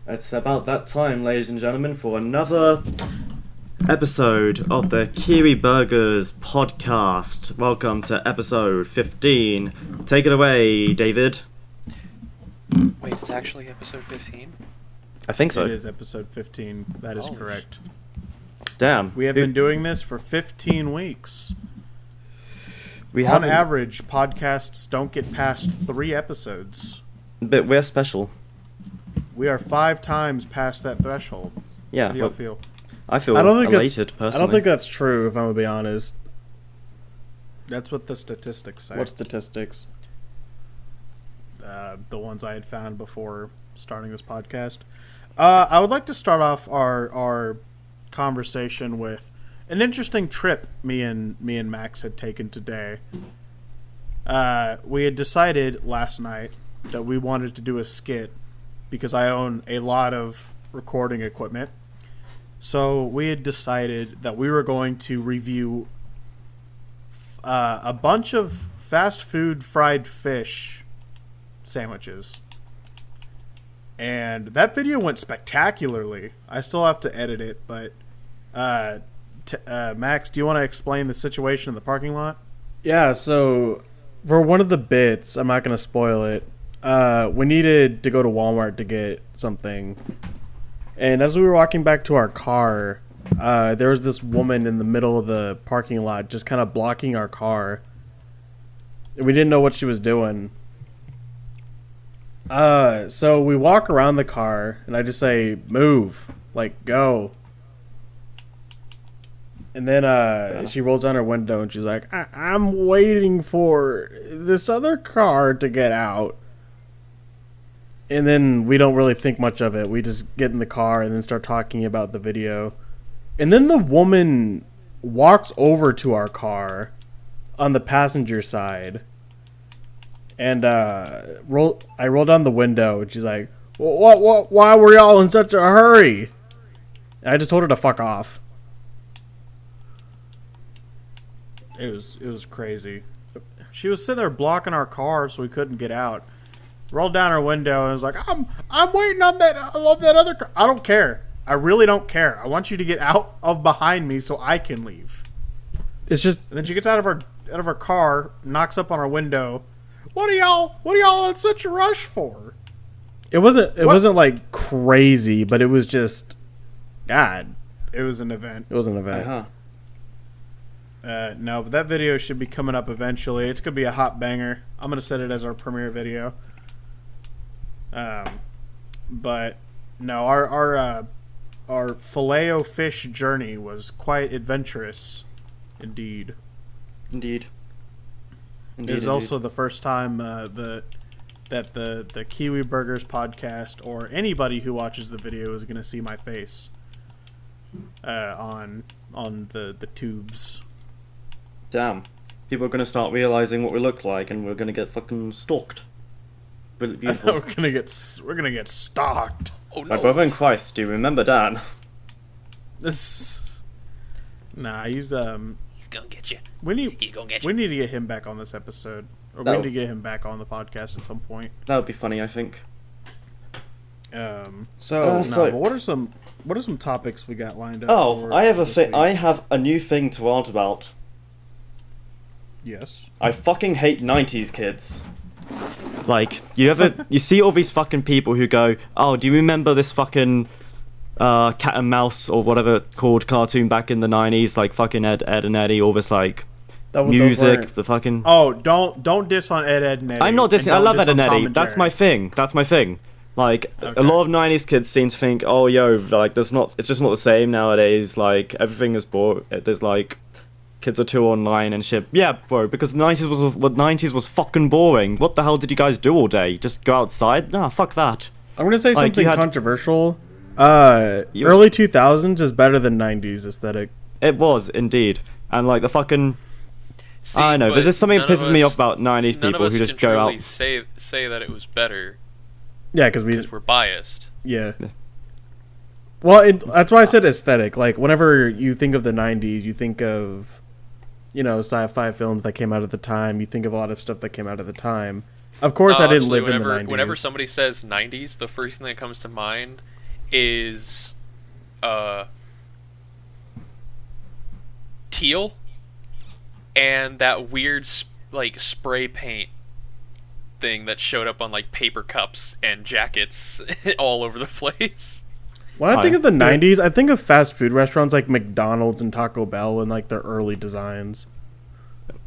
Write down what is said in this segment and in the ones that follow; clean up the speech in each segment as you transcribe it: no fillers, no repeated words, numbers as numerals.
It's about that time, ladies and gentlemen, for another episode of the Kiwi Burgers podcast. Welcome to episode 15. Take it away, David. Wait, it's actually episode 15? I think so. It is episode 15. That is correct. Damn. We have been doing this for 15 weeks. We On haven't- average, podcasts don't get past 3 episodes. But we're special. We are 5 times past that threshold. Yeah. How do y'all well, feel? I feel I don't think elated, personally. I don't think that's true, if I'm gonna be honest. That's what the statistics say. What statistics? The ones I had found before starting this podcast. I would like to start off our conversation with an interesting trip me and Max had taken today. We had decided last night that we wanted to do a skit because I own a lot of recording equipment. So we had decided that we were going to review a bunch of fast food fried fish sandwiches. And that video went spectacularly. I still have to edit it, but Max, do you want to explain the situation in the parking lot? Yeah, so for one of the bits, I'm not gonna spoil it. We needed to go to Walmart to get something, and as we were walking back to our car, there was this woman in the middle of the parking lot, just kind of blocking our car. We didn't know what she was doing. So we walk around the car, and I just say, "Move, like go." And then she rolls down her window, and she's like, I'm waiting for this other car to get out. And then we don't really think much of it. We just get in the car and then start talking about the video. And then the woman walks over to our car on the passenger side. And I roll down the window, and she's like, why were y'all in such a hurry? And I just told her to fuck off. It was crazy. She was sitting there blocking our car so we couldn't get out. Rolled down her window and was like, I'm waiting on that other car. I don't care. I really don't care. I want you to get out of behind me so I can leave. It's just... And then she gets out of her car, knocks up on our window. What are y'all in such a rush for? It wasn't like crazy, but it was just... God. It was an event. It was an event. Uh-huh. No, but that video should be coming up eventually. It's going to be a hot banger. I'm going to set it as our premiere video. But no, our Filet-O-Fish journey was quite adventurous, indeed. Indeed. It was also the first time that the Kiwi Burgers podcast or anybody who watches the video is going to see my face on the tubes. Damn. People are going to start realizing what we look like, and we're going to get fucking stalked. Beautiful. we're gonna get stalked. Oh My no. brother in Christ, do you remember Dan? Nah, he's He's gonna get you. He's gonna get you. We need to get him back on this episode, or No. we need to get him back on the podcast at some point. That would be funny, I think. So, But what are some topics we got lined up? Oh, for I have a this thing. week? I have a new thing to rant about. Yes. I fucking hate 90's kids. Like, you see all these fucking people who go, oh, do you remember this fucking cat and mouse or whatever it's called cartoon back in the 90's? Like fucking Ed and Eddie, all this like music, the fucking... Oh, don't diss on Ed, and Eddie. I'm not dissing, I and don't love diss Ed and on Tom Eddie. That's my Jerry. thing. Like, Okay. a lot of 90's kids seem to think, oh, yo, like, it's just not the same nowadays. Like, everything is boring. There's, like, kids are too online and shit. Yeah, bro, because the 90's was fucking boring. What the hell did you guys do all day? Just go outside? Nah, fuck that. I'm going to say Like, something you had- controversial. Early 2000s is better than 90s aesthetic. It was, indeed. And, like, the fucking... See, I don't know, there's just something that none of pisses me us- off about 90's None people of us who just can go truly out... say that it was better Yeah, because because we're biased. Yeah. Yeah. Well, that's why I said aesthetic. Like, whenever you think of the 90s, you think of, sci-fi films that came out at the time. You think of a lot of stuff that came out at the time. Of course, I didn't Honestly, live in the 90s. Whenever somebody says 90s, the first thing that comes to mind is teal and that weird like spray paint thing that showed up on like paper cups and jackets all over the place. When I think of the 90s, I think of fast food restaurants like McDonald's and Taco Bell and like their early designs.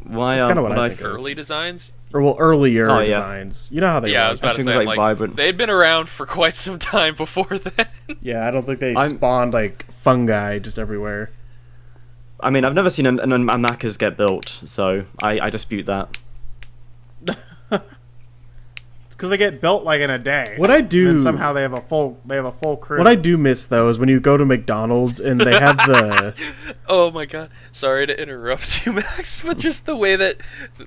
Why? That's kind of what I think of. Early designs? Or well, earlier designs. You know how they Yeah, I were. was about to Everything's, say, like, vibrant. they'd been around for quite some time before then. Yeah, I don't think they spawned like fungi just everywhere. I mean, I've never seen a Macca's get built, so I dispute that. Because they get built like in a day. What I do And somehow they have a full crew. What I do miss though is when you go to McDonald's and they have the Oh my god. Sorry to interrupt you, Max, but just the way that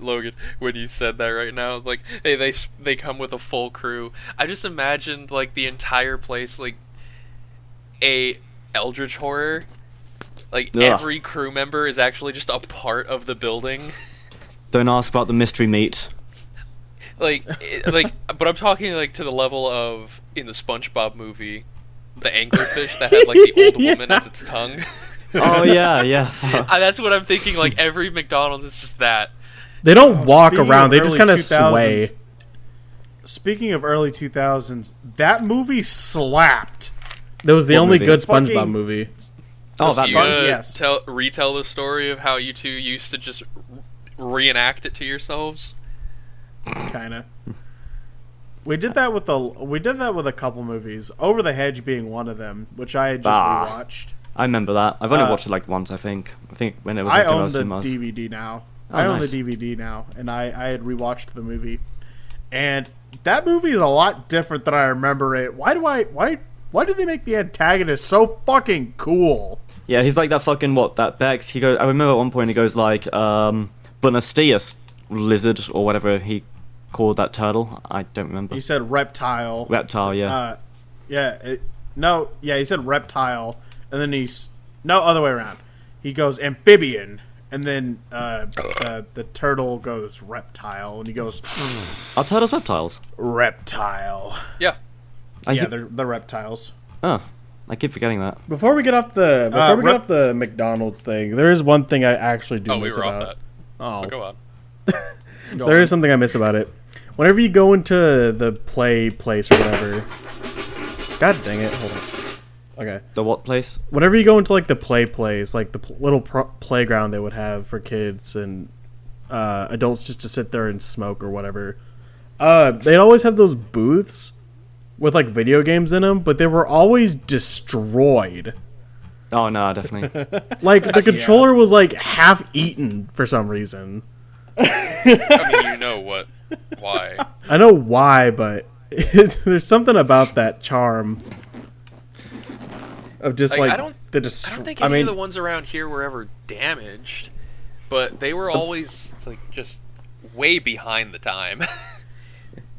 Logan, when you said that right now, like, hey, they come with a full crew. I just imagined like the entire place like a Eldritch horror. Like every crew member is actually just a part of the building. Don't ask about the mystery meat. But I'm talking like to the level of in the SpongeBob movie, the anglerfish that had like the old woman as its tongue. Oh yeah. That's what I'm thinking. Like every McDonald's is just that. they don't walk Speaking around, of they just early kind of 2000s, sway. Speaking of early 2000s, that movie slapped. That was the What only movie? good SpongeBob Fucking- movie. Oh, that you one. gonna yes. retell the story of how you two used to just reenact it to yourselves? Kind of. We did that with a couple movies. Over the Hedge being one of them, which I had just rewatched. I remember that. I've only watched it like once, I think. I think when it was I like, own in the cinemas. DVD now. Oh, I own nice. the DVD now, and I had rewatched the movie, and that movie is a lot different than I remember it. Why do they make the antagonist so fucking cool? Yeah, he's like that fucking that Bex. He goes. I remember at one point he goes like, Bonastius lizard or whatever he called that turtle. I don't remember. He said reptile. Reptile, yeah. He said reptile, and then other way around. He goes amphibian, and then the turtle goes reptile, and he goes Are turtles reptiles? reptile. Yeah. They're reptiles. Oh, I keep forgetting that. Before we get off the McDonald's thing, there is one thing I actually do Oh, we miss were about. off that. Oh, But go on. there is something I miss about it. Whenever you go into the play place or whatever. God dang it! Hold on. Okay. The what place? Whenever you go into like the play place, like the little playground they would have for kids and adults just to sit there and smoke or whatever, they'd always have those booths with like video games in them, but they were always destroyed. Oh no, definitely. Like the controller was like half eaten for some reason. I mean, you know why. I know why, but there's something about that charm of just Like, like I don't think any of the ones around here were ever damaged, but they were always like just way behind the time.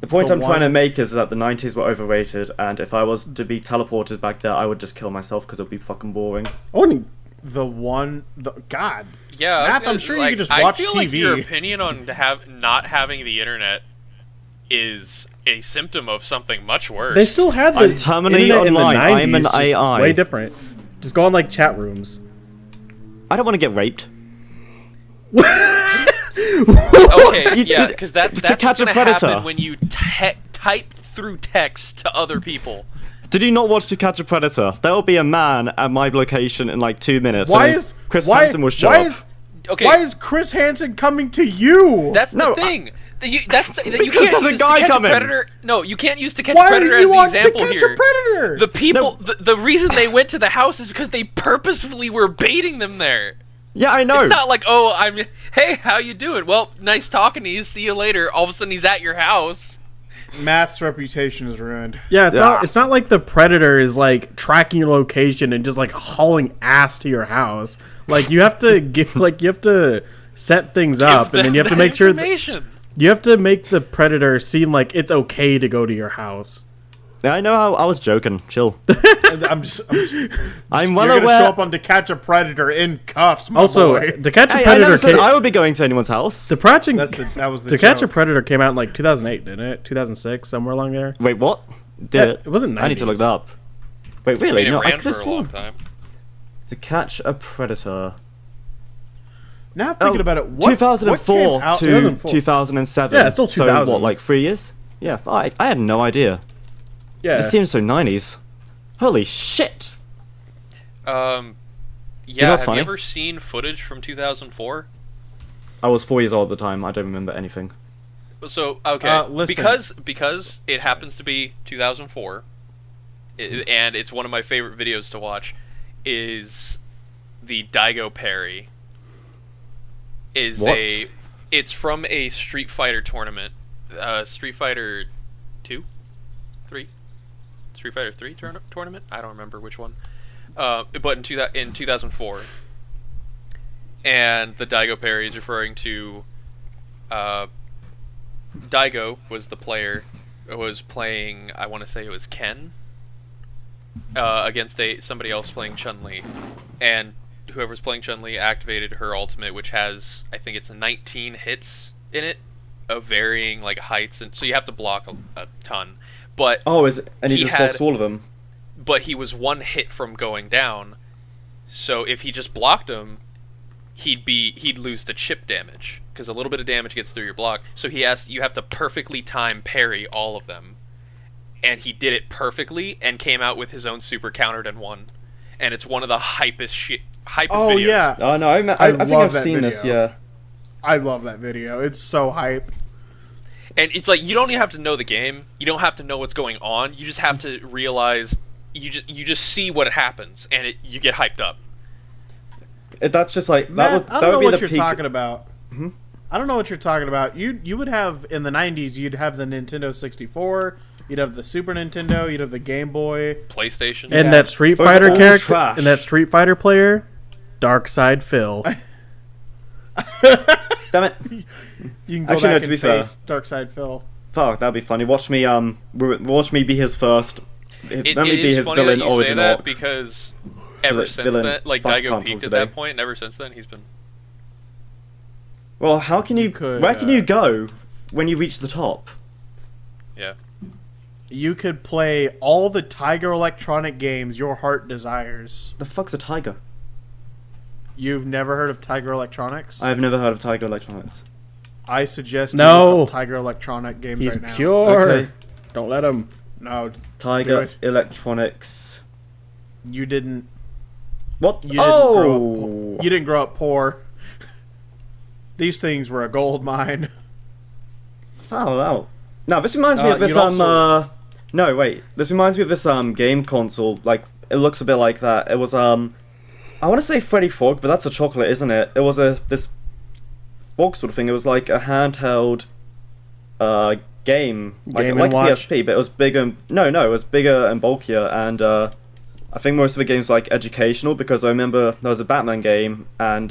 The point The I'm trying to one- make is that the 90s were overrated, and if I was to be teleported back there, I would just kill myself because it would be fucking boring. God. God. Yeah, Matt, I'm sure you could just watch I feel like TV. your opinion on not having the internet is a symptom of something much worse. They still had the I'm terminally internet in the online. 90s, I'm an just AI. way different. Just go on like chat rooms. I don't want to get raped. Okay, yeah, because that's to catch what's a gonna predator. happen when you type through text to other people. Did you not watch To Catch a Predator? There will be a man at my location in like 2 minutes. Why and then is Chris why, Hansen will show why up. is Okay. why is Chris Hansen coming to you? That's No, the thing. You Because can't there's a use guy To Catch coming. a Predator. No, you can't use To Catch Why a Predator are as you the on example To Catch here. a Predator? The people, the reason they went to the house is because they purposefully were baiting them there. Yeah, I know. It's not like, oh, hey, how you doing? Well, nice talking to you. See you later. All of a sudden, he's at your house. Math's reputation is ruined. Yeah, it's Yeah. not. It's not like the predator is like tracking your location and just like hauling ass to your house. Like you have to you have to set things up, and then you have to make sure information. you have to make the predator seem like it's okay to go to your house. I know how I was joking. Chill. I'm well You're gonna aware. show up on To Catch a Predator in cuffs, my Also, boy. To Catch a Hey, I Predator never said came, I would be going to anyone's house. To Catch The a joke. Predator came out in like 2008, didn't it? 2006, somewhere along there. Wait, what? Did Yeah, it? it wasn't I need to 90s. look that up. Wait, I really? mean, it No, I ran could for have a long sworn. time. To Catch a Predator. Now thinking Oh, about it, what 2004 what came out? to 2004. 2007. Yeah, it's still So what, 2000s. like 3 years? Yeah, I had no idea. Yeah. This seems so 90s. Holy shit! Yeah, what's have funny? you ever seen footage from 2004? I was 4 years old at the time. I don't remember anything. So, okay, Listen. because it happens to be 2004, and it's one of my favorite videos to watch, is the Daigo parry. What? It's from a Street Fighter tournament, Street Fighter 2, 3, Street Fighter 3 tournament. I don't remember which one, but in 2004, and the Daigo parry is referring to. Daigo was the player who was playing, I want to say it was Ken, against somebody else playing Chun-Li, and whoever's playing Chun-Li activated her ultimate, which has, I think it's 19 hits in it, of varying like heights, and so you have to block a ton. But Oh, and he just had- blocks all of them. but he was one hit from going down, so if he just blocked him, he'd lose the chip damage, because a little bit of damage gets through your block. So you have to perfectly time parry all of them, and he did it perfectly and came out with his own super countered and won. And it's one of the hypest Oh videos. yeah, Oh no, I think love I've that seen this. video. Yeah. I love that video. It's so hype. And it's like, you don't even have to know the game. You don't have to know what's going on. You just have to realize you just see what happens, and you get hyped up. That's just like Matt, I that don't know would be what the you're peak. talking about. I don't know what you're talking about. You would have in the 90s. You'd have the Nintendo 64. You'd have the Super Nintendo. You'd have the Game Boy. PlayStation. And Yeah. that Street Those are Fighter all character, trash. and that Street Fighter player, Dark Side Phil. Damn it! You can go Actually, no, back to and be fair. face Dark Side Phil. Fuck, that'd be funny. Watch me be his first. Let It me be is his funny that villain you say origin that arc. because ever since villain. then, like Fuck, Daigo can't peaked talk at today. that point, and ever since then he's been. Well, how can you? could, Where can you go when you reach the top? Yeah. You could play all the Tiger Electronic games your heart desires. The fuck's a tiger? You've never heard of Tiger Electronics? I have never heard of Tiger Electronics. I suggest you No. look up Tiger Electronic games He's right now. pure. Okay. Don't let him. No, Do Tiger it. Electronics. you didn't. What? You didn't grow up. Oh! You didn't grow up poor. These things were a gold mine. Oh, wow. No, this reminds me of this you'd also- No, wait. This reminds me of this game console. Like, it looks a bit like that. It was I want to say Freddy Frog, but that's a chocolate, isn't it? It was this frog sort of thing. It was like a handheld game, like Game like and Watch? PSP, but it was bigger. No, it was bigger and bulkier, and I think most of the games were, like educational, because I remember there was a Batman game, and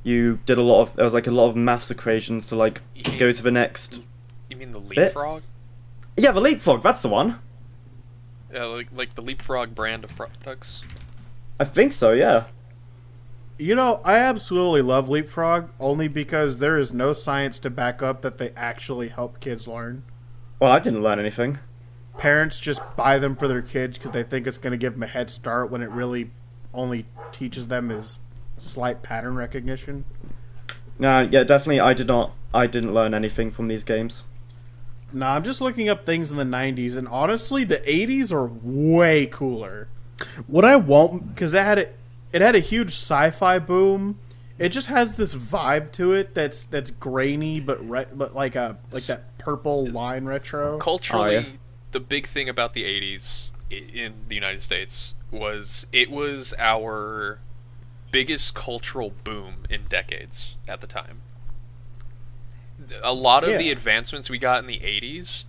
you did there was like a lot of maths equations to like go to the next. You mean the Leapfrog? Yeah, the Leapfrog. That's the one. Yeah, like the Leapfrog brand of products. I think so. Yeah. You know, I absolutely love Leapfrog only because there is no science to back up that they actually help kids learn. Well, I didn't learn anything. Parents just buy them for their kids because they think it's going to give them a head start when it really only teaches them is slight pattern recognition. No, yeah, definitely. I didn't learn anything from these games. No, I'm just looking up things in the 90s, and honestly, the 80s are way cooler. What I won't. Because it had a huge sci-fi boom. It just has this vibe to it that's grainy, but like that purple line retro. Culturally, Oh, yeah. the big thing about the 80s in the United States was it was our biggest cultural boom in decades at the time. A lot of Yeah. the advancements we got in the 80s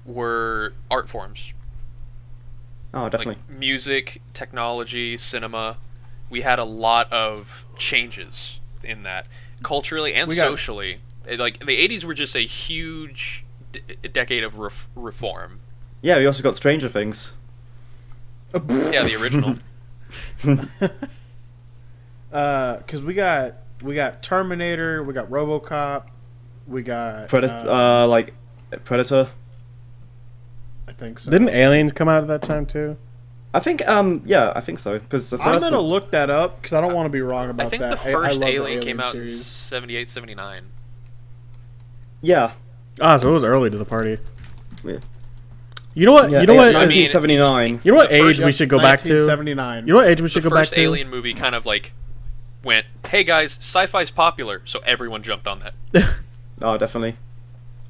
were art forms. Oh, definitely. Like music, technology, cinema. We had a lot of changes in that, culturally and We got- socially. Like the 80s were just a huge decade of reform, Yeah, we also got Stranger Things. Yeah, the original. Because we got Terminator, we got RoboCop, we got Predator. I think so. Didn't Aliens come out at that time too? I think yeah, I think so. Because the I'm first gonna one, look that up because I don't want to be wrong about I think that. the first love the Alien came out in series. 78, 79. yeah, Ah, so it was early to the party. Yeah. You know what? yeah, You know what? 1979. You know what The first- age we should go back to? 1979. You know what age we The should go back first to? Alien movie kind of like went, hey guys, sci-fi's popular, so everyone jumped on that. Oh, definitely.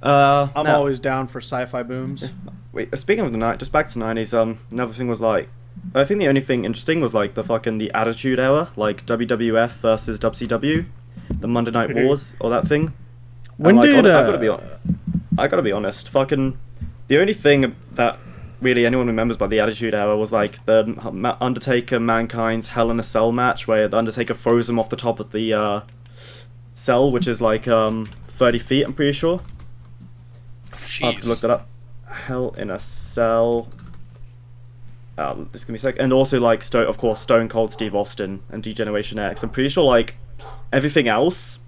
I'm now- always down for sci-fi booms. Wait, speaking of the night, just back to the 90s, another thing was like, I think the only thing interesting was like the Attitude Era, like WWF versus WCW, the Monday Night Wars, or that thing. When And, like, did I gotta be honest, fucking, the only thing that really anyone remembers about the Attitude Era was like the Undertaker Mankind's Hell in a Cell match, where the Undertaker throws him off the top of the cell, which is like 30 feet, I'm pretty sure. I'll have to look Jeez. that up. Hell in a Cell. Just give me a sec. And also, like, of course, Stone Cold Steve Austin and D-Generation X. I'm pretty sure, like, everything else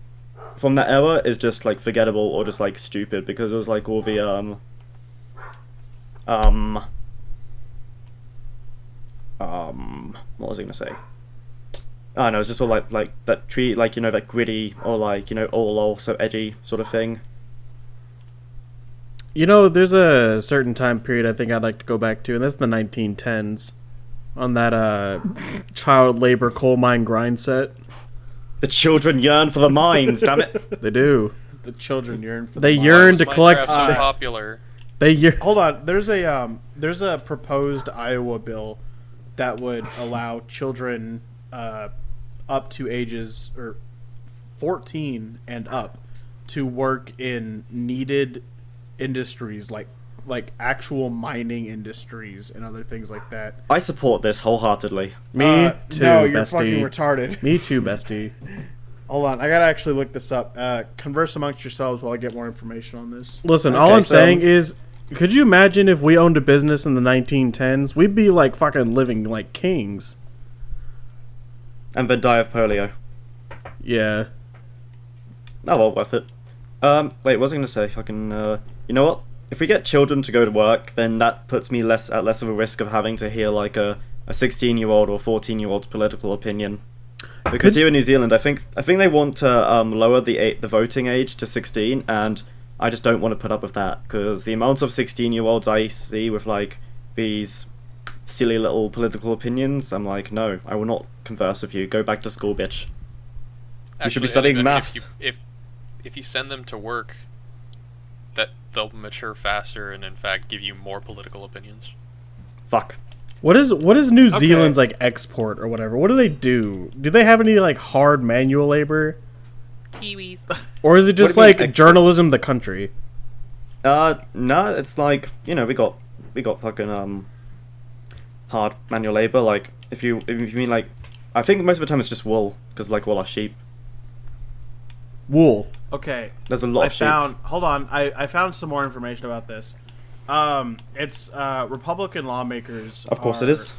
from that era is just, like, forgettable or just, like, stupid, because it was, like, all the, what was I gonna say? I don't know, it's just all, like, that tree, like, you know, that gritty, or, like, you know, all also edgy sort of thing. You know, there's a certain time period I think I'd like to go back to, and that's the 1910s. On that child labor coal mine grind set. The children yearn for the mines, damn it. They do. The children yearn for. They the yearn mines. to collect. Minecraft's so popular. They yearn. Hold on. There's a proposed Iowa bill that would allow children up to ages or 14 and up to work in needed industries like actual mining industries and other things like that. I support this wholeheartedly. Me too, No, you're bestie. fucking retarded. Me too, bestie. Hold on, I gotta actually look this up. Converse amongst yourselves while I get more information on this. Listen, Okay, all I'm so- saying is, could you imagine if we owned a business in the 1910s? We'd be like fucking living like kings. And then die of polio. Yeah. Oh well, worth it. Wait, what was I gonna say? Fucking, you know what? If we get children to go to work, then that puts me at less of a risk of having to hear like a 16-year-old or 14-year-old's political opinion. Because here in New Zealand, I think they want to lower the voting age to 16, and I just don't want to put up with that, because the amount of 16-year-olds I see with like these silly little political opinions, I'm like, no, I will not converse with you. Go back to school, bitch. You should be studying and maths. If you send them to work, that they'll mature faster and in fact give you more political opinions. Fuck. What is New Zealand's like export or whatever? What do they do? Do they have any like hard manual labor? Kiwis. Or is it just do you mean like export? journalism the country? No, it's like, you know, we got fucking hard manual labor. Like if you mean like, I think most of the time it's just wool, because like all our sheep. Wool. Okay, There's a lot of sheep. Hold on, I found some more information about this. It's Republican lawmakers. Of course it is.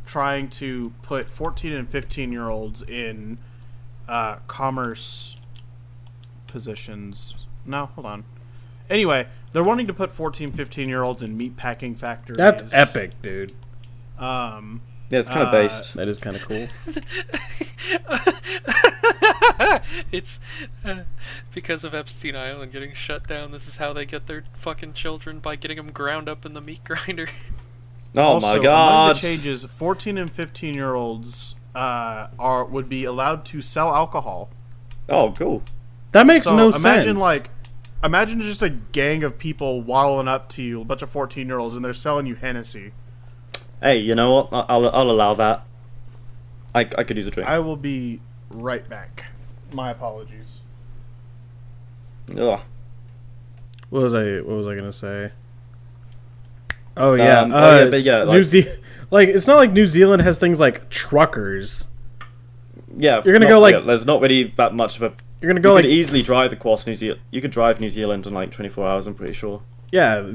Trying to put 14 and 15-year-olds in commerce positions. No, hold on. Anyway, they're wanting to put 14, 15-year-olds in meat packing factories. That's epic, dude. Yeah, it's kind of based. That is kind of cool. It's because of Epstein Island getting shut down. This is how they get their fucking children, by getting them ground up in the meat grinder. Oh Also, my among god. the changes, 14 and 15-year-olds would be allowed to sell alcohol. Oh, cool. That makes So no imagine sense. imagine just a gang of people waddling up to you, a bunch of 14-year-olds, and they're selling you Hennessy. Hey, you know what? I'll allow that. I could use a drink. I will be right back. My apologies. Ugh. What was I gonna say? Oh yeah, but yeah, like it's not like New Zealand has things like truckers. Yeah, You're gonna go, like- there's not really that much of a. You're gonna You go could like easily drive across New Zealand. You could drive New Zealand in like 24 hours. I'm pretty sure. yeah,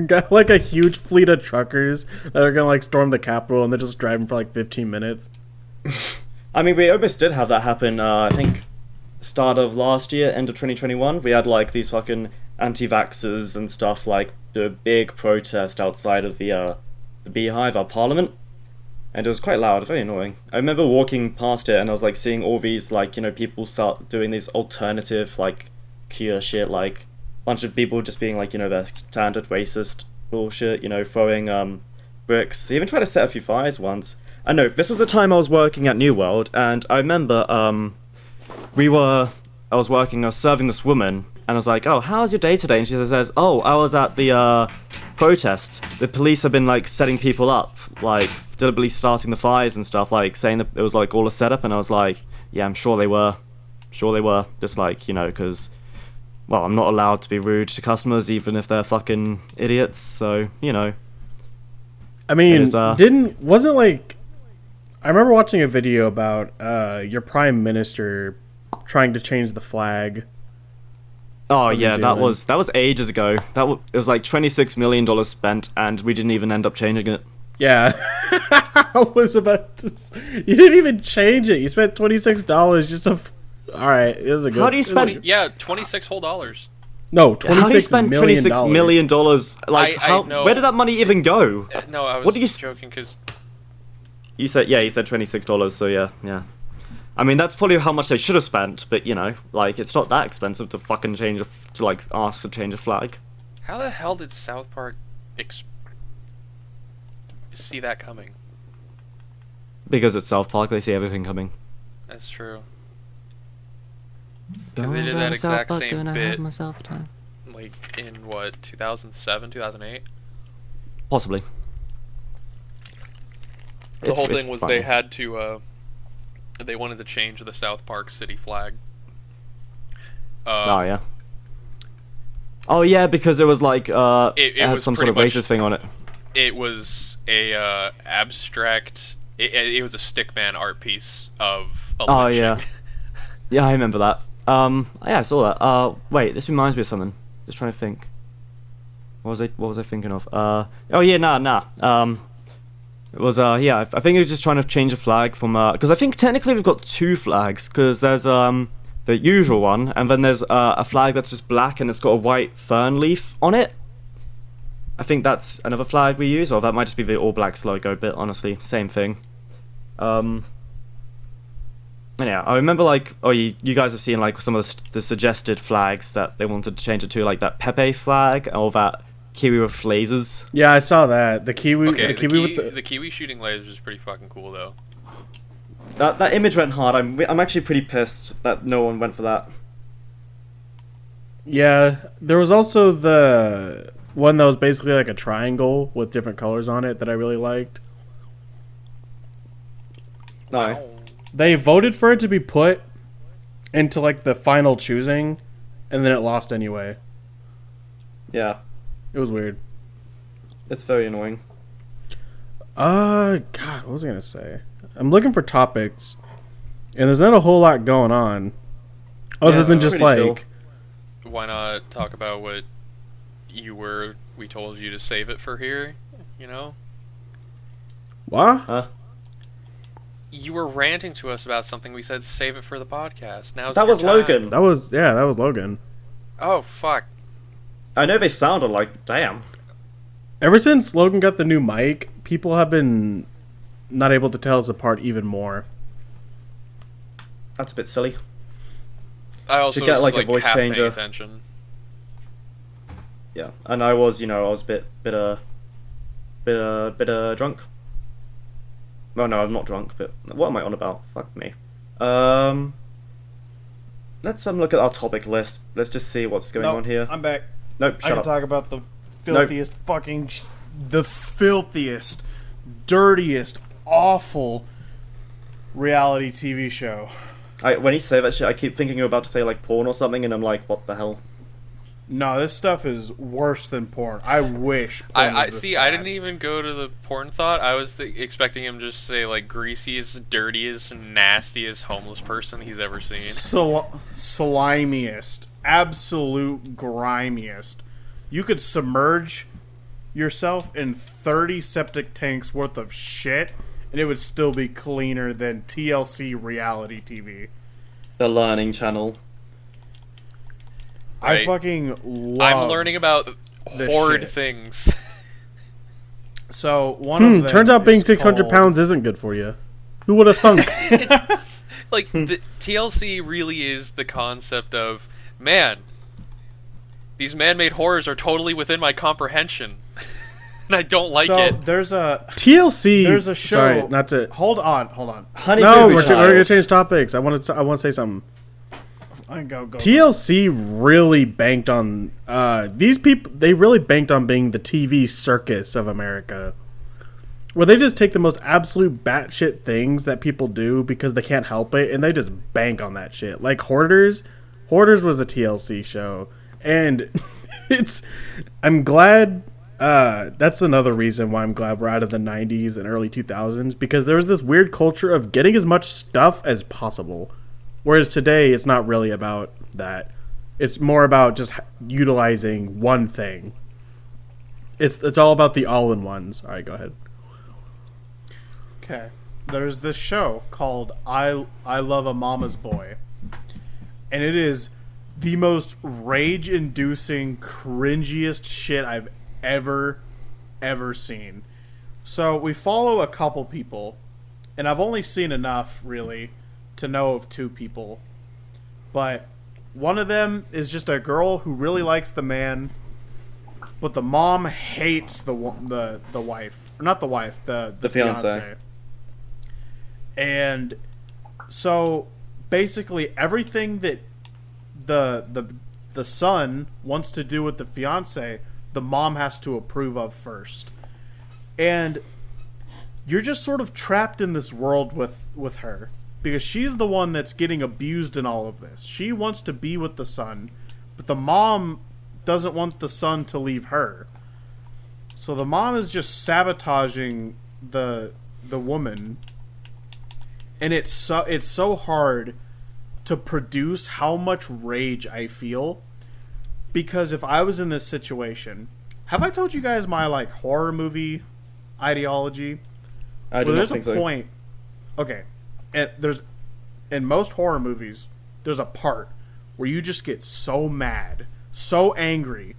Got like a huge fleet of truckers that are gonna like storm the Capitol, and they're just driving for like 15 minutes. I mean, we almost did have that happen. I think start of last year, end of 2021, we had like these fucking anti-vaxxers and stuff like do a big protest outside of the Beehive, our parliament, and it was quite loud, very annoying. I remember walking past it and I was like seeing all these like, you know, people start doing these alternative like cure shit, like a bunch of people just being like, you know, their standard racist bullshit, you know, throwing bricks. They even tried to set a few fires once. I know, this was the time I was working at New World, and I remember I was serving this woman, and I was like, oh, how's your day today? And she says, oh, I was at the protests. The police have been like setting people up, like deliberately starting the fires and stuff, like saying that it was like all a setup. And I was like, yeah, I'm sure they were. Just like, you know, because, well, I'm not allowed to be rude to customers even if they're fucking idiots, so, you know. I mean, wasn't like, I remember watching a video about your prime minister trying to change the flag. Oh yeah, that was ages ago. It was like $26 million spent, and we didn't even end up changing it. Yeah, I was about to. You didn't even change it. You spent $26 just to. All right, it was a good. How do you spend? 26 whole dollars. No, $26 how do you spend million. $26 million? Like, I know. Where did that money even go? No, I was joking because. You said $26, so yeah. I mean, that's probably how much they should have spent, but you know, like, it's not that expensive to fucking ask to change a flag. How the hell did South Park see that coming? Because it's South Park, they see everything coming. That's true. Because they did that exact same bit, like, in what, 2007, 2008? Possibly. The whole thing was they had to, they wanted to change the South Park city flag. Oh, yeah. Oh, yeah, because it was like, it had was some sort of racist thing on it. It was a, abstract, it was a stickman art piece of a lynching. Yeah. Yeah, I remember that. Yeah, I saw that. Wait, this reminds me of something. Just trying to think. What was I thinking of? Oh yeah, nah. It was yeah, I think it was just trying to change a flag from because I think technically we've got two flags, because there's the usual one, and then there's a flag that's just black and it's got a white fern leaf on it. I think that's another flag we use, or that might just be the All Blacks logo, but honestly, same thing. Yeah, I remember like, you guys have seen like some of the suggested flags that they wanted to change it to, like that Pepe flag or that Kiwi with lasers. Yeah, I saw that. The Kiwi, okay, the Kiwi shooting lasers is pretty fucking cool though. That image went hard. I'm actually pretty pissed that no one went for that. Yeah, there was also the one that was basically like a triangle with different colors on it that I really liked. No. They voted for it to be put into like the final choosing, and then it lost anyway. Yeah. It was weird. It's very annoying. God, what was I gonna say? I'm looking for topics, and there's not a whole lot going on, other than just like. Chill. Why not talk about what we told you to save it for here, you know? What? Huh? You were ranting to us about something. We said save it for the podcast. Now that was Logan. That was Logan. Oh fuck! I know they sounded like damn. Ever since Logan got the new mic, people have been not able to tell us apart even more. That's a bit silly. I also to get like was, a voice half paying changer. attention. Yeah, and I was a bit drunk. Well, no, I'm not drunk, but what am I on about? Fuck me. Let's look at our topic list. Let's just see what's going on here. I'm back. Nope, I shut can up. talk about the filthiest the filthiest, dirtiest, awful reality TV show. When you say that shit, I keep thinking you're about to say like porn or something, and I'm like, what the hell? No, this stuff is worse than porn. I wish. Porn I was this see. bad. I didn't even go to the porn thought. I was expecting him to just say like greasiest, dirtiest, nastiest homeless person he's ever seen. Slimiest, absolute grimiest. You could submerge yourself in 30 septic tanks worth of shit, and it would still be cleaner than TLC reality TV. The Learning Channel. I Right. fucking love. I'm learning about horde shit. things. So one of them Turns out being is 600 called- pounds isn't good for you. Who would have thunk? Like, the TLC really is the concept of, man, these man-made horrors are totally within my comprehension. And I don't like so it. there's a TLC. There's a show. Sorry, not to. hold on. Honey No, Boo Boo we're Child. gonna change topics. I want to say something. I go. TLC really banked on these people. They really banked on being the TV circus of America, where they just take the most absolute batshit things that people do because they can't help it, and they just bank on that shit. Like Hoarders. Hoarders was a TLC show, and I'm glad. That's another reason why I'm glad we're out of the 90s and early 2000s, because there was this weird culture of getting as much stuff as possible. Whereas today, it's not really about that. It's more about just utilizing one thing. It's all about the all-in-ones. All right, go ahead. Okay. There's this show called I Love a Mama's Boy. And it is the most rage-inducing, cringiest shit I've ever seen. So we follow a couple people, and I've only seen enough, really, to know of two people. But one of them is just a girl who really likes the man, but the mom hates the wife. Or not the wife, the fiancé. And so basically everything that the son wants to do with the fiance, the mom has to approve of first. And you're just sort of trapped in this world with her, because she's the one that's getting abused in all of this. She wants to be with the son, but the mom doesn't want the son to leave her. So the mom is just sabotaging the woman. And it's so hard to produce how much rage I feel, because if I was in this situation, have I told you guys my like horror movie ideology? I do not There's think a so. point. Okay, and there's in most horror movies, there's a part where you just get so mad, so angry,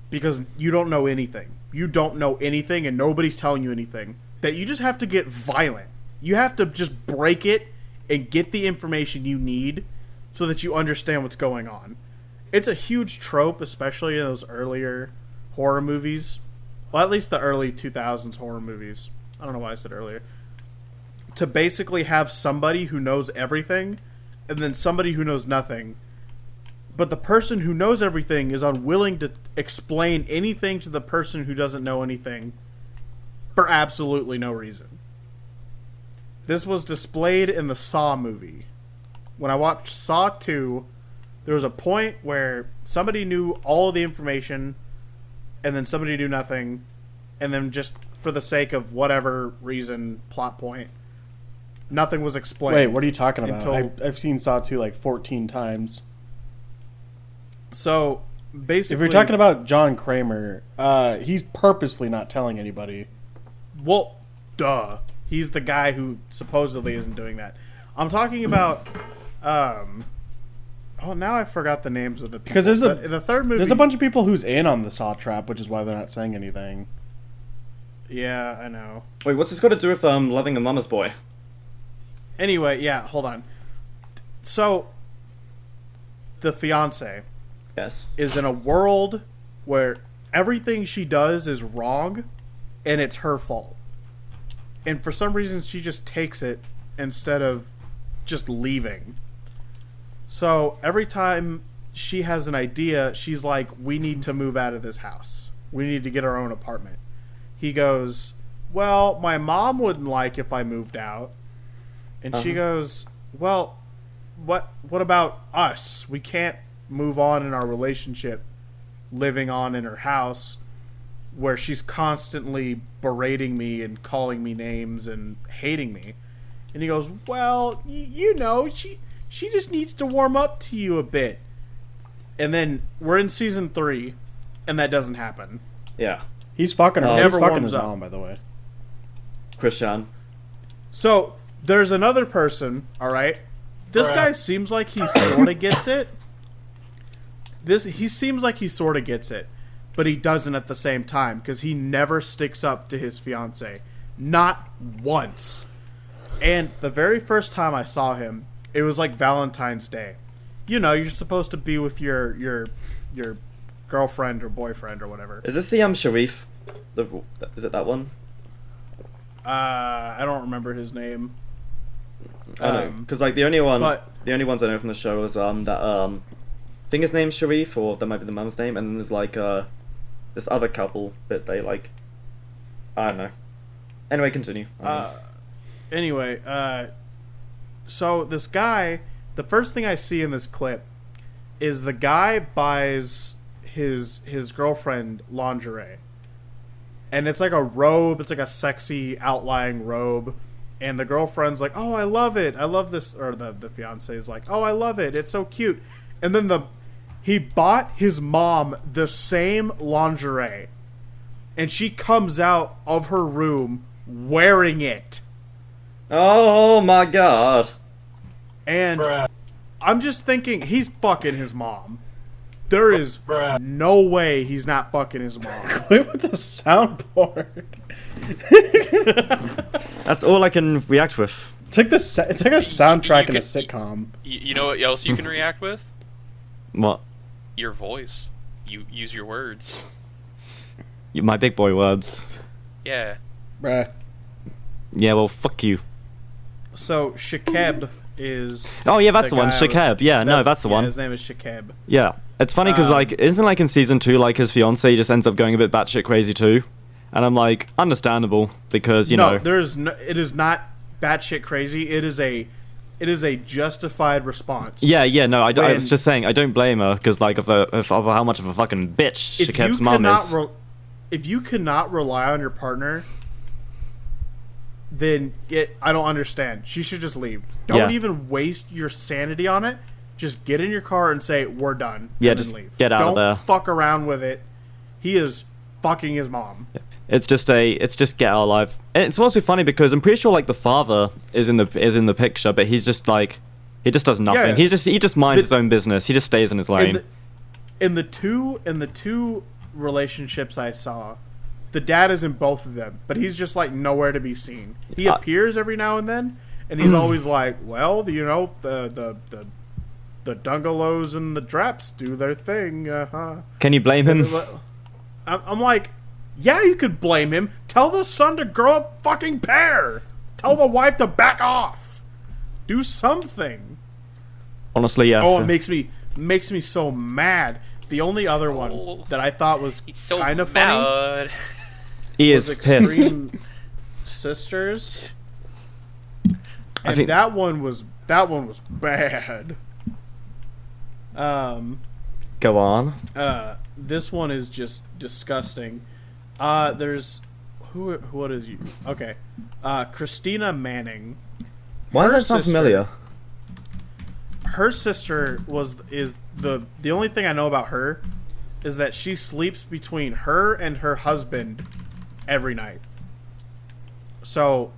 because you don't know anything. You don't know anything, and nobody's telling you anything, that you just have to get violent. You have to just break it and get the information you need so that you understand what's going on. It's a huge trope, especially in those earlier horror movies. Well, at least the early 2000s horror movies. I don't know why I said earlier. To basically have somebody who knows everything and then somebody who knows nothing. But the person who knows everything is unwilling to explain anything to the person who doesn't know anything for absolutely no reason. This was displayed in the Saw movie. When I watched Saw 2, there was a point where somebody knew all of the information, and then somebody knew nothing, and then just for the sake of whatever reason, plot point, nothing was explained. Wait, what are you talking about? Until- I've seen Saw 2 like 14 times. So, basically... If you're talking about John Kramer, he's purposefully not telling anybody. Well, duh. He's the guy who supposedly isn't doing that. I'm talking about... Oh, now I forgot the names of the people. Because the third movie... There's a bunch of people who's in on the Saw trap, which is why they're not saying anything. Yeah, I know. Wait, what's this got to do with loving a mama's boy? Anyway, yeah, hold on. So, the fiance Yes. is in a world where everything she does is wrong, and it's her fault. And for some reason, she just takes it instead of just leaving. So, every time she has an idea, she's like, we need to move out of this house. We need to get our own apartment. He goes, well, my mom wouldn't like if I moved out. And she goes, well, what about us? We can't move on in our relationship living on in her house where she's constantly berating me and calling me names and hating me. And he goes, well, you know, she just needs to warm up to you a bit. And then we're in season 3, and that doesn't happen. Yeah. He's fucking her. Never He's fucking warms his up. mom, by the way. Christian. So there's another person. All right, this guy seems like he sort of gets it. He seems like he sort of gets it, but he doesn't at the same time because he never sticks up to his fiance, not once. And the very first time I saw him, it was like Valentine's Day. You know, you're supposed to be with your girlfriend or boyfriend or whatever. Is this the Sharif? Is it that one? I don't remember his name. I know, because like the only ones I know from the show is that I think his name's Sharif, or that might be the mum's name, and then there's like this other couple that they like. I don't know. Anyway, continue. Anyway, so this guy, the first thing I see in this clip is the guy buys his girlfriend lingerie. And it's like a robe, it's like a sexy outlying robe. And the girlfriend's like, "Oh, I love it. I love this." Or the fiance is like, "Oh, I love it. It's so cute." And then he bought his mom the same lingerie. And she comes out of her room wearing it. Oh my god. And I'm just thinking, he's fucking his mom. There is no way he's not fucking his mom. Quit with the soundboard. That's all I can react with. It's like a soundtrack in a sitcom. You know what else you can react with? What? Your voice. You use your words. My big boy words. Yeah. Bruh. Yeah, well, fuck you. So, Shakeb is... Oh, yeah, that's the one. guy Shakeb. Yeah, no, that's the one. His name is Shakeb. Yeah. It's funny because, like, isn't like in season 2, like, his fiance just ends up going a bit batshit crazy too? And I'm like, understandable, because, you know... it is not batshit crazy. It is a justified response. Yeah, no, I was just saying, I don't blame her, because, like, of how much of a fucking bitch Shakeb's mom is. If you cannot rely on your partner, then I don't understand. She should just leave. Don't even waste your sanity on it. Just get in your car and say, "We're done." Yeah, and just then leave. get out of there. Don't fuck around with it. He is fucking his mom. It's just get out alive. And it's also funny because I'm pretty sure like the father is in the picture, but he's just like he just does nothing. Yeah. He just minds his own business. He just stays in his lane. In the two relationships I saw, the dad is in both of them, but he's just like nowhere to be seen. He appears every now and then, and he's always like, "Well, you know, the Dungalos and the Draps do their thing." Can you blame him? I'm like, yeah, you could blame him. Tell the son to grow up fucking pair. Tell the wife to back off. Do something. Honestly, yeah. Oh, it makes me so mad. The only other one that I thought was so kind of funny. He is was pissed. Extreme Sisters. I And think that one was bad. Go on. This one is just disgusting. There's what is you? Okay. Christina Manning. Why Her does that sound sister- familiar? Her sister is the only thing I know about her is that she sleeps between her and her husband every night. So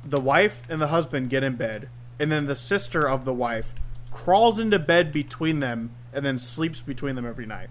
the wife and the husband get in bed, and then the sister of the wife crawls into bed between them and then sleeps between them every night.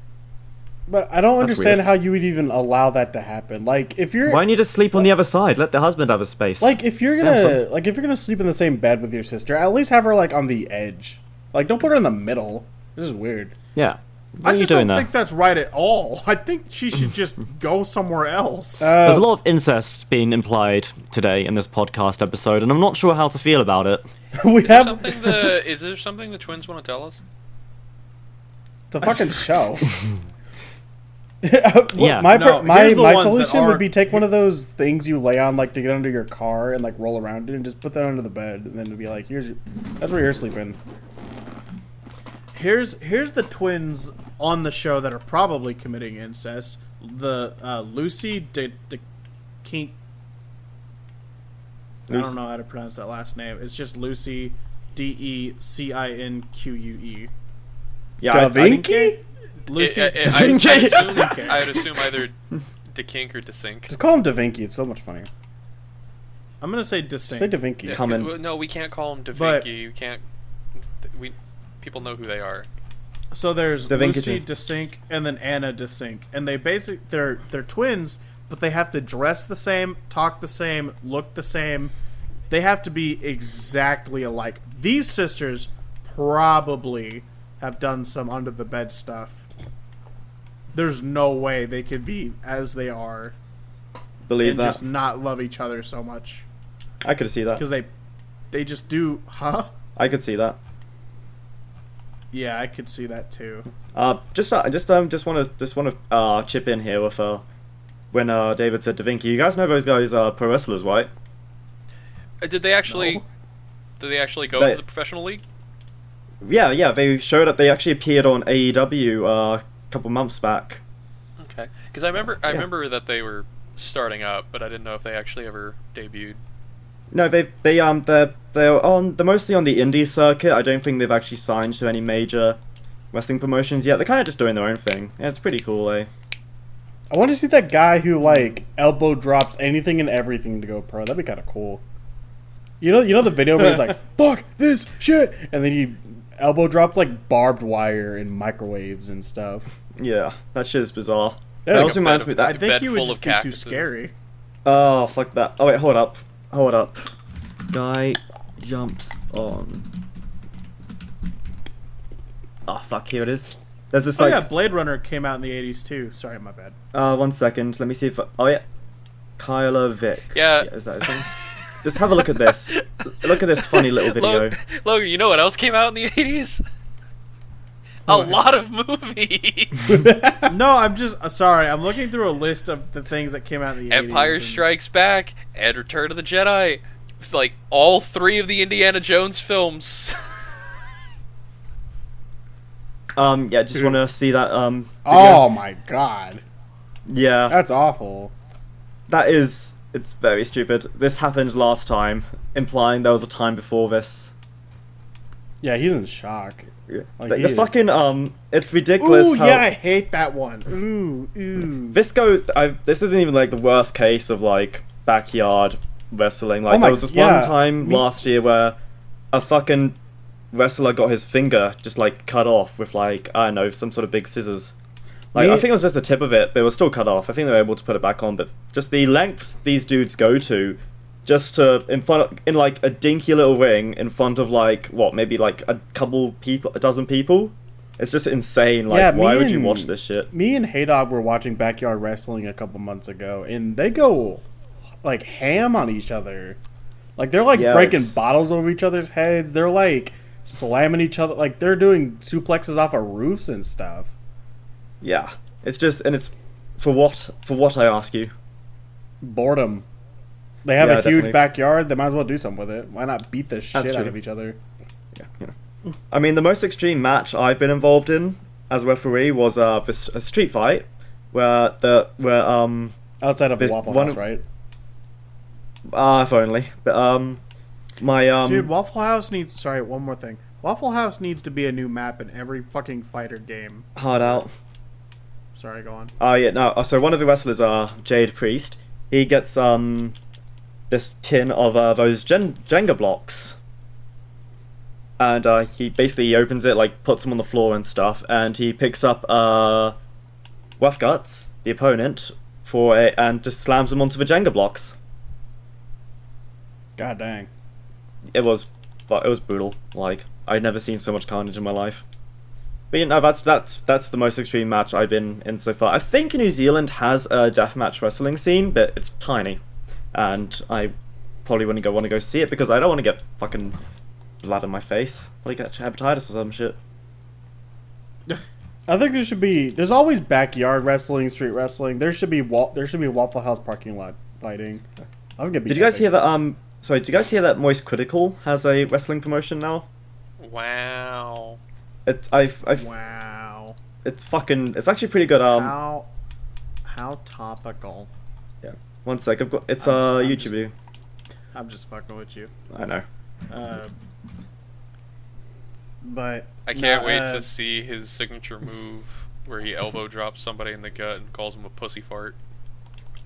But I don't That's understand weird. how you would even allow that to happen. Like, if you're Why don't you just sleep on the other side? Let the husband have his space. like, if you're Damn, gonna sleep in the same bed with your sister, at least have her like on the edge. Like, don't put her in the middle. This is weird. Yeah. What I are you just doing don't there? think that's right at all. I think she should just go somewhere else. There's a lot of incest being implied today in this podcast episode, and I'm not sure how to feel about it. We Is there have something the twins want to tell us? the fucking show. Yeah. my No, my here's the ones that solution would aren't- be take one of those things you lay on like to get under your car and like roll around it and just put that under the bed and then it'd be like that's where you're sleeping. Here's the twins on the show that are probably committing incest. The Lucy King. I don't know how to pronounce that last name. It's just Lucy DeCinque. Yeah, Davinci? Lucy. I'd assume either DeKink or DeSync. Just call him Da Vinci. It's so much funnier. I'm gonna say distinct. Say Da Vinci. No, we can't call him Da But- Vinci. You can't. People know who they are. So there's Da Vinci. Lucy DeSync and then Anna DeSync, and they're twins, but they have to dress the same, talk the same, look the same. They have to be exactly alike. These sisters probably have done some under the bed stuff. There's no way they could be as they are Believe and that. just not love each other so much I could see that. because they just do. Huh? I could see that. Yeah, I could see that too. Just want to chip in here with when David said Da Vinci. You guys know those guys are pro wrestlers, right? Did they actually? No. Did they actually go They- to the professional league? Yeah. They showed up. They actually appeared on AEW a couple months back. Okay, because I remember that they were starting up, but I didn't know if they actually ever debuted. No, they're mostly on the indie circuit. I don't think they've actually signed to any major wrestling promotions yet. They're kind of just doing their own thing. Yeah, it's pretty cool, eh? I want to see that guy who like elbow drops anything and everything to go pro. That'd be kind of cool. You know the video where he's like, "Fuck this shit," and then he elbow drops like barbed wire and microwaves and stuff. Yeah, that shit is bizarre. Yeah, That like also a reminds bed me of- that. I think bed he would full just of be too cactuses. scary. Oh, fuck that. Oh, wait, hold up. Guy jumps on. Oh, fuck, here it is. There's this, Oh like... yeah, Blade Runner came out in the 80s too. Sorry, my bad. 1 second. Let me see if... Oh, yeah. Kyla Vick. Yeah. Is that his name? Just have a look at this. Look at this funny little video. Logan, you know what else came out in the 80s? A lot of movies. No, I'm just sorry. I'm looking through a list of the things that came out in the 80s. Empire and- Strikes Back and Return of the Jedi. Like all 3 of the Indiana Jones films. Yeah, just want to see that, video. Oh my god, Yeah, that's awful. that is... It's very stupid. This happened last time, implying there was a time before this. Yeah, he's in shock. Like, the he the is. fucking, it's ridiculous Ooh, how... yeah, I hate that one. Ooh. This isn't even like the worst case of like backyard wrestling. Like there was this one time last year where a fucking wrestler got his finger just like cut off with like, I don't know, some sort of big scissors. Like I think it was just the tip of it, but it was still cut off. I think they were able to put it back on, but just the lengths these dudes go to just to in like a dinky little ring in front of like what, maybe like a dozen people. It's just insane. Like, Yeah, why me would you and- watch this shit? Me and Haydog were watching Backyard Wrestling a couple months ago, and they go like ham on each other. Like they're like Yeah, breaking it's- bottles over each other's heads. They're like slamming each other. Like they're doing suplexes off of roofs and stuff. Yeah, it's just, and it's for what I ask you. Boredom. They have Yeah, a huge definitely. backyard. They might as well do something with it. Why not beat the shit out true. of each other? Yeah. I mean, the most extreme match I've been involved in as a referee was a street fight where Outside of There's Waffle one- House, right? if only, but my Dude, Waffle House needs. Sorry, one more thing. Waffle House needs to be a new map in every fucking fighter game. hard out. Sorry, go on. Yeah, no. So one of the wrestlers, Jade Priest, he gets this tin of those Jenga blocks, and he basically opens it, like puts them on the floor and stuff, and he picks up Rough Guts, the opponent, and just slams them onto the Jenga blocks. God dang. It was brutal. Like, I'd never seen so much carnage in my life. But you know, that's the most extreme match I've been in so far. I think New Zealand has a deathmatch wrestling scene, but it's tiny, and I probably wouldn't want to go see it because I don't want to get fucking blood on my face. Probably get hepatitis or some shit. I think there's always backyard wrestling, street wrestling. There should be Waffle House parking lot fighting. I think it'd be Did you guys epic. hear that? Sorry, did you guys hear that Moist Critical has a wrestling promotion now? Wow. Wow. It's actually pretty good. How topical. Yeah. One sec, it's I'm YouTube just- video. I'm just fucking with you. I know. But I can't no, wait to see his signature move. where he elbow drops somebody in the gut and calls him a pussy fart.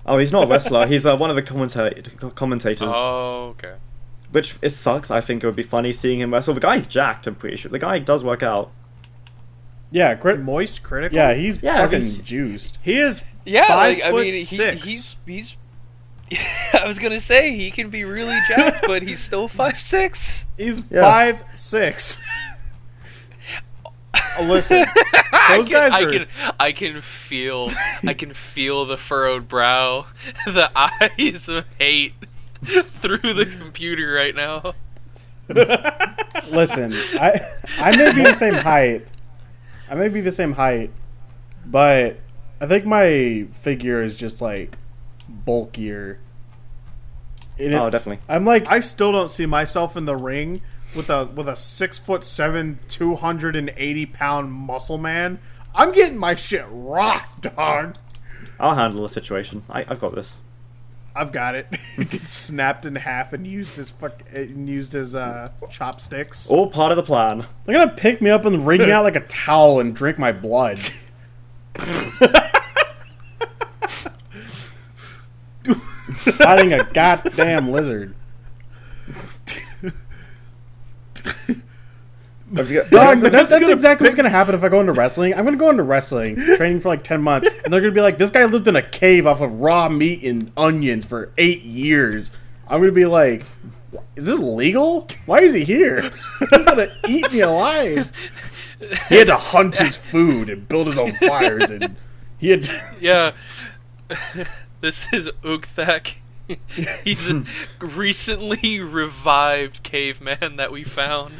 Oh, he's not a wrestler. He's one of the commentators. Oh, okay. Which, it sucks. I think it would be funny seeing him wrestle. The guy's jacked, I'm pretty sure. The guy does work out. Yeah, Moist critical. yeah, he's fucking he's- juiced. He is. Yeah, 5'6". he's. I was gonna say he can be really jacked, but he's still 5'6". He's Yeah. 5'6". Listen, those guys are. I can feel the furrowed brow, the eyes of hate through the computer right now. Listen, I may be the same height. I may be the same height, but I think my figure is just like bulkier. And Oh, definitely. I'm like, I still don't see myself in the ring with a 6'7", 280-pound muscle man. I'm getting my shit rocked, dog. I'll handle the situation. I've got this. I've got it. He gets snapped in half and used his chopsticks. All part of the plan. they're gonna pick me up and wring me out like a towel and drink my blood. Fighting a goddamn lizard. Dog, that's exactly what's gonna happen if I go into wrestling. I'm gonna go into wrestling, training for like 10 months, and they're gonna be like, this guy lived in a cave off of raw meat and onions for 8 years. I'm gonna be like, is this legal? Why is he here? He's gonna eat me alive. He had to hunt his food and build his own fires, and he had Yeah, this is Ugthak. He's a recently revived caveman that we found.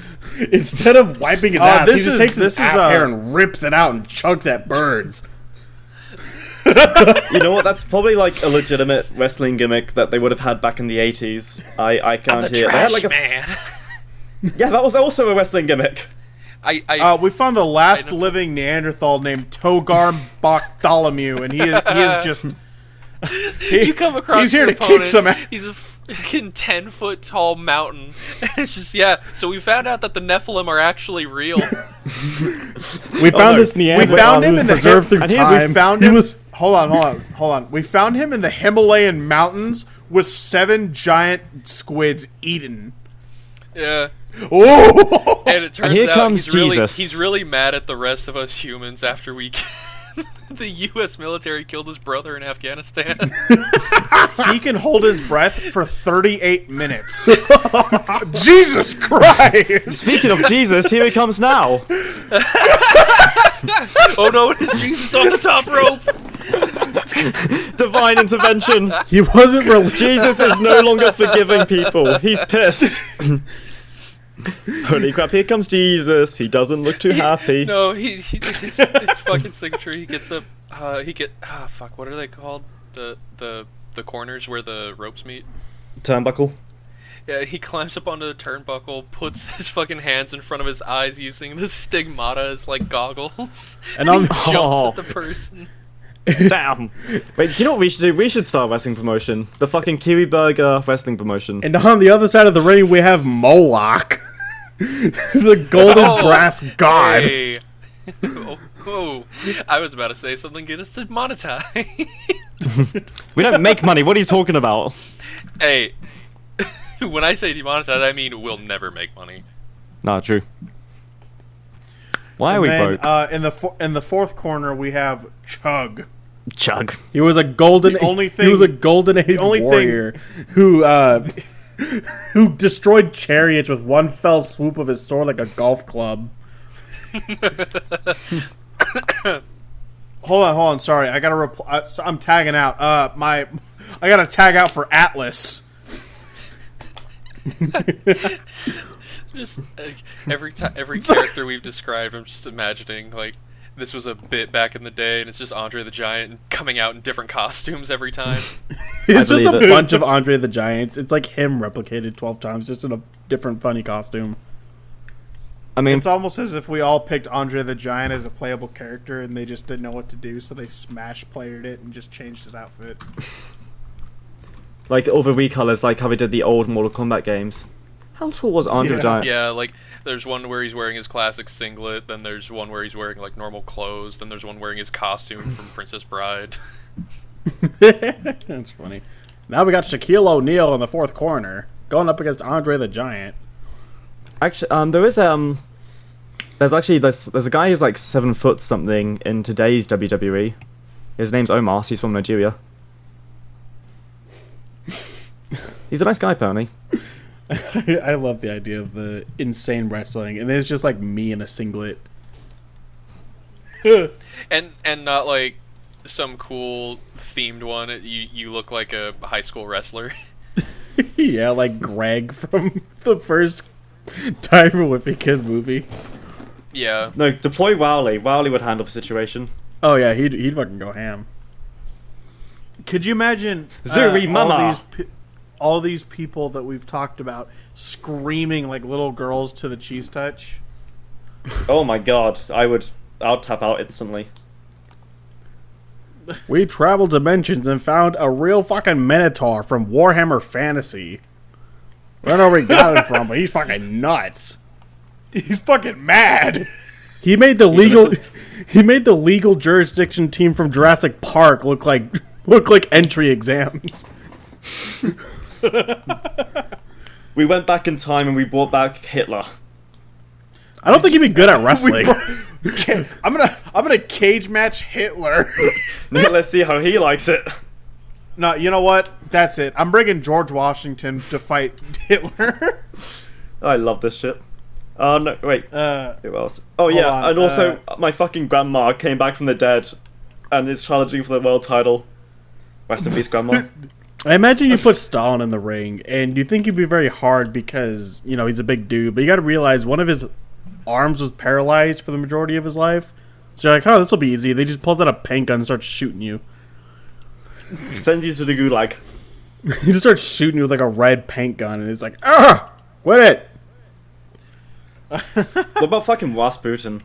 instead of wiping his ass, he this just is- takes this his is, ass hair and rips it out and chucks at birds. You know what? That's probably like a legitimate wrestling gimmick that they would have had back in the 80s. I The guarantee it. They had trash like man. yeah, that was also a wrestling gimmick. We found the last I know. living Neanderthal named Togar Bartholomew, and he is just. You come across He's here your to kick opponent, some ass. he's a fucking 10-foot tall mountain, and it's just so we found out that the Nephilim are actually real. We found no. this Neanderthal We found him who in the preserved through and here's- time. We found He him. was Hold on. We found him in the Himalayan mountains with 7 giant squids eaten. Yeah. Oh! And it turns here out comes he's Jesus. really mad at the rest of us humans after we the U.S. military killed his brother in Afghanistan. He can hold his breath for 38 minutes. Jesus Christ! Speaking of Jesus, here he comes now. Oh no, it is Jesus on the top rope. Divine intervention. he wasn't religious. Jesus is no longer forgiving people. He's pissed. Holy crap, here comes Jesus. He doesn't look too happy. No, his fucking signature. He gets up. Fuck. What are they called? The corners where the ropes meet. Turnbuckle. Yeah, he climbs up onto the turnbuckle, puts his fucking hands in front of his eyes using the stigmata as like goggles, And he on- jumps Oh. at the person. Damn. Wait, do you know what we should do? We should start a wrestling promotion. The fucking Kiwi Burger wrestling promotion. And on the other side of the ring, we have Moloch, the golden Oh, brass god. Hey. Oh, I was about to say something get us demonetized. We don't make money. What are you talking about? Hey, when I say demonetized, I mean we'll never make money. Nah, true. Why are we Then, broke? in the fourth corner, we have Chug. Chug. He was a golden. The only he was a thing- golden age only thing- warrior who destroyed chariots with one fell swoop of his sword like a golf club. Hold on. Sorry, I gotta reply. I'm tagging out. I gotta tag out for Atlas. Just like, every character we've described, I'm just imagining like this was a bit back in the day, and it's just Andre the Giant coming out in different costumes every time. It's just believe a it. bunch of Andre the Giants. It's like him replicated 12 times, just in a different funny costume. I mean, It's almost as if we all picked Andre the Giant as a playable character, and they just didn't know what to do, so they smash playered it and just changed his outfit. like all the recolors, like how they did the old Mortal Kombat games. How tall was Andre the Giant? Yeah, like there's one where he's wearing his classic singlet, then there's one where he's wearing like normal clothes, then there's one wearing his costume from Princess Bride. That's funny. Now we got Shaquille O'Neal in the fourth corner going up against Andre the Giant. Actually, there's a guy who's like 7 foot something in today's WWE. His name's Omar. He's from Nigeria. He's a nice guy, apparently. I love the idea of the insane wrestling, and then it's just like me in a singlet. And not like some cool themed one. You look like a high school wrestler. Yeah, like Greg from the first Tiger Whippy Kid movie. Yeah. No, deploy Wowley. Wowley would handle the situation. Oh yeah, he'd fucking go ham. Could you imagine Zuri Mama. all these people that we've talked about screaming like little girls to the cheese touch? Oh my god, I'll tap out instantly. We traveled dimensions and found a real fucking Minotaur from Warhammer Fantasy. I don't know where he got it from, but he's fucking nuts. He's fucking mad. He made the legal jurisdiction team from Jurassic Park look like entry exams. We went back in time and we brought back Hitler. I don't think he'd be good at wrestling. I'm gonna cage match Hitler. Let's see how he likes it. No, you know what? That's it. I'm bringing George Washington to fight Hitler. I love this shit. No, wait. Who else? Oh yeah, on, and also my fucking grandma came back from the dead, and is challenging for the world title. Rest in peace, grandma. I imagine you put Stalin in the ring, and you think he'd be very hard because, you know, he's a big dude, but you gotta realize one of his arms was paralyzed for the majority of his life. So you're like, oh, this will be easy. They just pulls out a paint gun and starts shooting you. Send you to the gulag. He just starts shooting you with like a red paint gun, and it's like, ah, quit it. What about fucking Rasputin?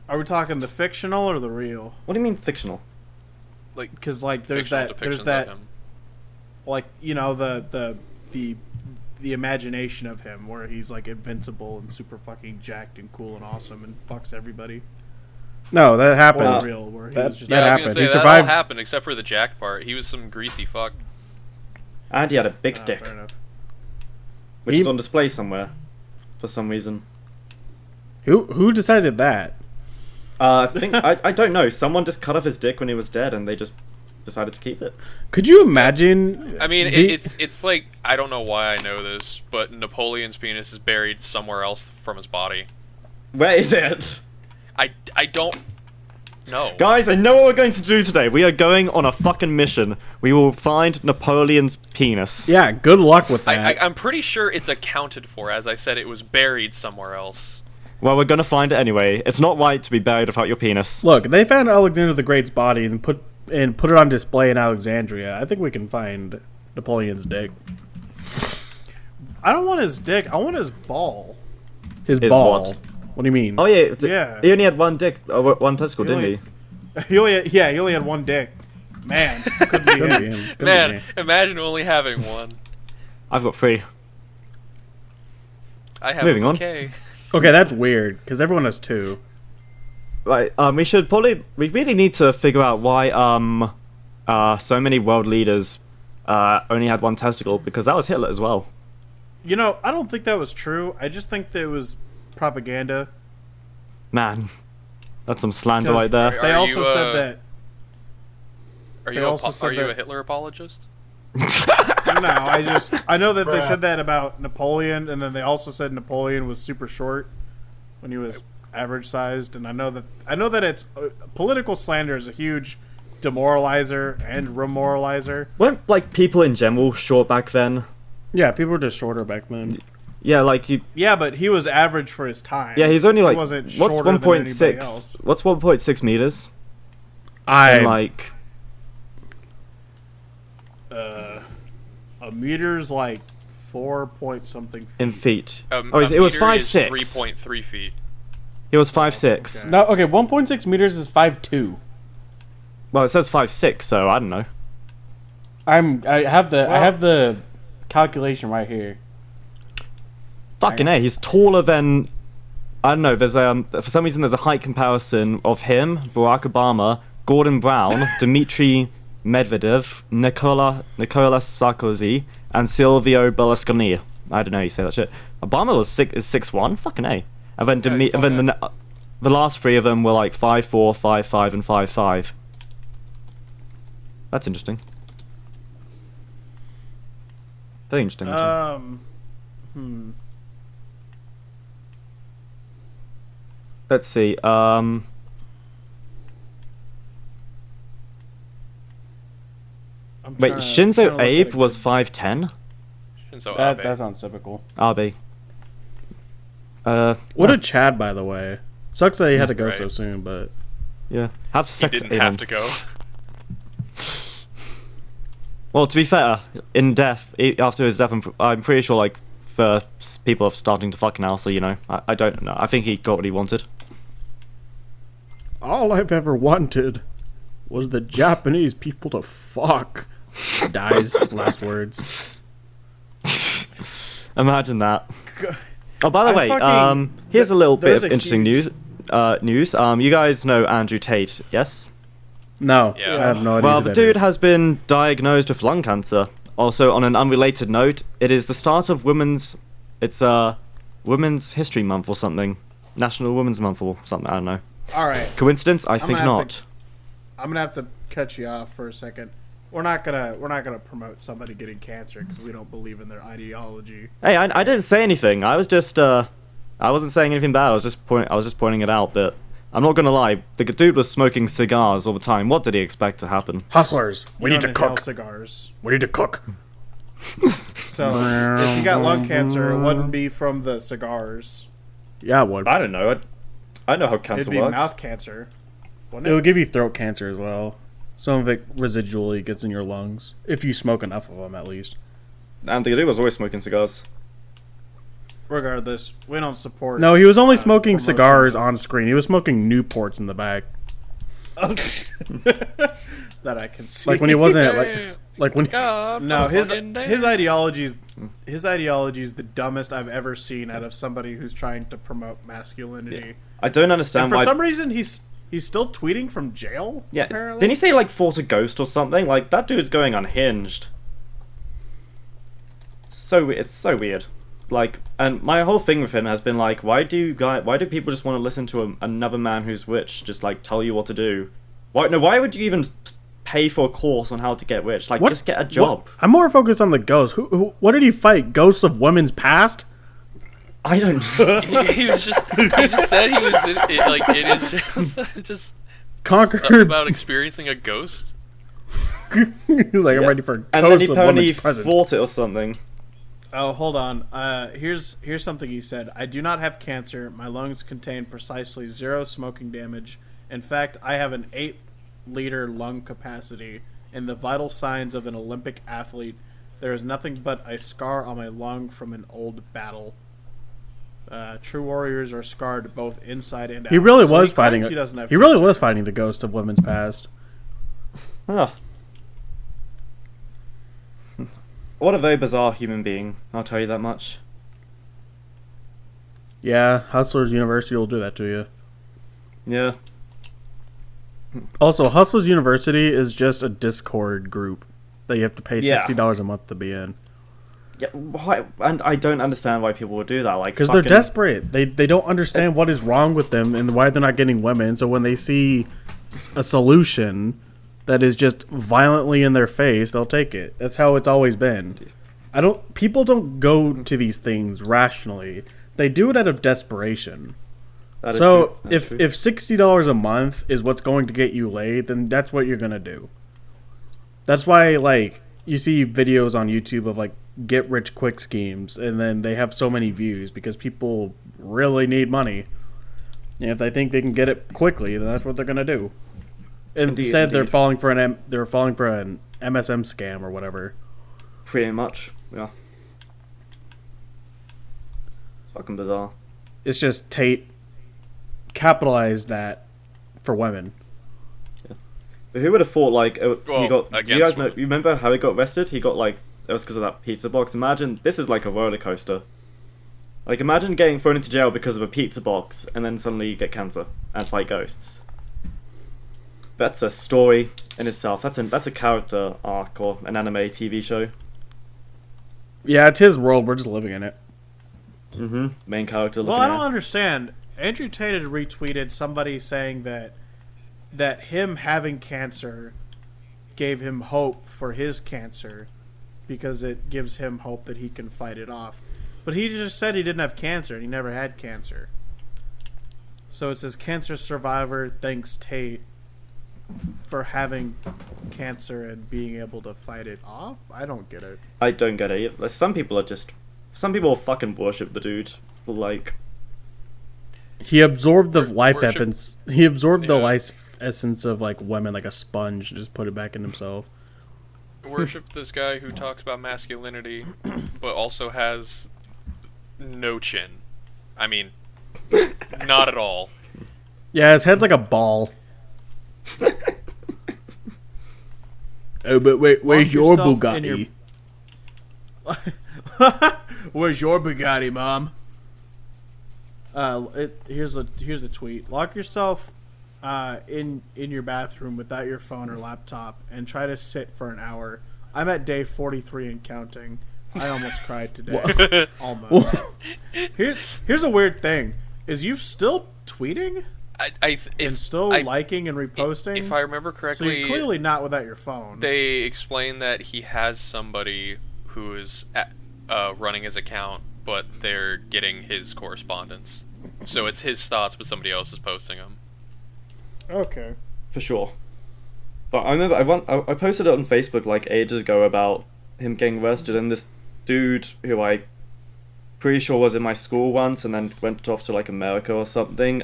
Are we talking the fictional or the real? What do you mean fictional? Like Because like there's fictional that depictions of him. like, you know, the imagination of him where he's like invincible and super fucking jacked and cool and awesome and fucks everybody. No, that happened. Or the real where he that- was just Yeah, I was happened. gonna say He that survived. all happened except for the jack part. He was some greasy fuck. And he had a big dick, fair enough. which He- is on display somewhere, for some reason. Who decided that? I think I don't know. Someone just cut off his dick when he was dead, and they just decided to keep it. Could you imagine? I mean, the- it's like, I don't know why I know this, but Napoleon's penis is buried somewhere else from his body. Where is it? I don't know. Guys, I know what we're going to do today. We are going on a fucking mission. We will find Napoleon's penis. Yeah, good luck with that. I'm pretty sure it's accounted for. As I said, it was buried somewhere else. Well, we're gonna find it anyway. It's not right to be buried without your penis. Look, they found Alexander the Great's body and put it on display in Alexandria. I think we can find Napoleon's dick. I don't want his dick. I want his ball. His His ball. what? What do you mean? Oh yeah, Yeah. He only had one dick, one testicle, He didn't only- he? He only had one dick. Man, couldn't be Couldn't be him. him. Couldn't be Man, him. imagine only having one. I've got 3. I have Moving a on. bouquet. Okay, that's weird because everyone has 2. Right. We really need to figure out why so many world leaders only had one testicle, because that was Hitler as well. You know, I don't think that was true. I just think that it was propaganda. Man, that's some slander 'Cause right there. They Are also you, said that. Are They you also said a that- Hitler apologist? No, I know that they said that about Napoleon, and then they also said Napoleon was super short when he was average sized, and I know that it's political slander is a huge demoralizer and remoralizer. Weren't like people in general short back then? Yeah, people were just shorter back then. Yeah, like you. Yeah, but he was average for his time. Yeah, he's only like. He wasn't What's shorter than 1.6? anybody else. What's 1.6 meters? I Like. A meter's like 4 point something feet. In feet. A It was meter 5'6". is 3.3 feet. He was 5'6". okay. no. Okay, 1.6 meters is 5'2". Well, it says 5'6", so I don't know. I have the calculation right here. Fucking A, he's taller than... I don't know, there's for some reason there's a height comparison of him, Barack Obama, Gordon Brown, Dmitry Medvedev, Nicolas Sarkozy, and Silvio Berlusconi. I don't know how you say that shit. Obama is 6'1", fucking A. And then, the last three of them were like 5'4", 5'5", and 5'5". That's interesting. Very interesting. Let's see. I'm Wait, trying to Shinzo look at Abe it was again. 5'10". Shinzo That Abe. sounds typical. Abe. What a Chad, by the way. Sucks that he had to go Right. so soon, but Yeah. Have He sex. didn't have to go. Well, to be fair, in death, after his death, I'm pretty sure like people are starting to fuck now. So you know, I don't know. I think he got what he wanted. all I've ever wanted was the Japanese people to fuck. Dies. Last words. Imagine that. Oh, by the I way, fucking- here's a little bit there's of a interesting huge- news. You guys know Andrew Tate, yes? No, Yeah. I have no idea. Well, who the that dude is. has been diagnosed with lung cancer. Also, on an unrelated note, it is the start of Women's History Month or something. National Women's Month or something, I don't know. All right, Coincidence? I think gonna have not. I'm gonna have to cut you off for a second. We're not gonna promote somebody getting cancer because we don't believe in their ideology. Hey, I didn't say anything. I was just I wasn't saying anything bad. I was just pointing it out. But I'm not gonna lie. The dude was smoking cigars all the time. What did he expect to happen? Hustlers. We You need to don't inhale cook. cigars. We need to cook. So if you got lung cancer, it wouldn't be from the cigars. Yeah, it would. I don't know. I know how It'd cancer be works. mouth cancer. Wouldn't It it? would give you throat cancer as well. Some of it residually gets in your lungs if you smoke enough of them, at least. And the dude was always smoking cigars. Regardless, we don't support. No, he was only smoking promotion. cigars on screen. He was smoking Newports in the back, that I can see. like when he wasn't Damn. like when. God, No, his motherfucking damn. his ideology is the dumbest I've ever seen out of somebody who's trying to promote masculinity. I don't understand And for why. some reason, he's still tweeting from jail. Yeah, apparently. didn't he say like fought a ghost or something? Like that dude's going unhinged. It's so weird. Like, and my whole thing with him has been like, why do people just want to listen to another man who's rich just like tell you what to do? Why would you even pay for a course on how to get rich? Like, just get a job. What? I'm more focused on the ghosts. What did he fight? Ghosts of women's past? I don't. he just said he was it is just something Conquered. about experiencing a ghost. He's like, I'm Yeah. ready for And then he ghosts of apparently women's present. fought it or something. Oh, hold on. Here's something he said. I do not have cancer. My lungs contain precisely 0 smoking damage. In fact, I have an 8-liter lung capacity. In the vital signs of an Olympic athlete, there is nothing but a scar on my lung from an old battle. True warriors are scarred both inside and out. He really So was he fighting. claims He doesn't have He really cancer. was fighting the ghost of women's past. Huh. What a very bizarre human being. I'll tell you that much. Yeah, Hustlers University will do that to you. Yeah. Also, Hustlers University is just a Discord group that you have to pay Yeah. $60 a month to be in. Yeah. Why? And I don't understand why people would do that. Like, Because they're fucking- desperate. They don't understand what is wrong with them and why they're not getting women. So when they see a solution that is just violently in their face, they'll take it. That's how it's always been. People don't go to these things rationally. They do it out of desperation. That is So true. That is true. if $60 a month is what's going to get you laid, then that's what you're gonna do. That's why like you see videos on YouTube of like get rich quick schemes, and then they have so many views because people really need money. And if they think they can get it quickly, then that's what they're gonna do. Indeed, Instead, they're indeed. falling for an MSM scam or whatever. Pretty much. Yeah. It's fucking bizarre. It's just Tate capitalized that for women. But who would have thought, like, he Well, got... Do you against guys know... women. You remember how he got arrested? He got, like, it was because of that pizza box. Imagine this is like a roller coaster. Like, imagine getting thrown into jail because of a pizza box, and then suddenly you get cancer and fight ghosts. That's a story in itself. That's a character arc or an anime TV show. Yeah, it's his world. We're just living in it. Main character looking Well, I don't at. understand. Andrew Tate had retweeted somebody saying that him having cancer gave him hope for his cancer because it gives him hope that he can fight it off. But he just said he didn't have cancer and he never had cancer. So it says cancer survivor thanks Tate for having cancer and being able to fight it off. I don't get it. I don't get it. Like, some people fucking worship the dude. Like, He absorbed the life worship- essence. He absorbed the Yeah. life essence of like women like a sponge and just put it back in himself. Worship this guy who talks about masculinity, but also has no chin. I mean, not at all. Yeah, his head's like a ball. Oh, but wait, where's your yourself in Bugatti? Where's your Bugatti, Mom? Here's a tweet. Lock yourself in your bathroom without your phone or laptop and try to sit for an hour. I'm at day 43 and counting. I almost cried today. Almost. Here's a weird thing: is you still tweeting and still liking and reposting? If I remember so correctly, you're clearly not without your phone. they explain that he has somebody who is running his account, but they're getting his correspondence. So it's his thoughts, but somebody else is posting them. Okay. for sure. But I remember I posted it on Facebook like ages ago about him getting arrested, and this dude who I pretty sure was in my school once and then went off to like America or something,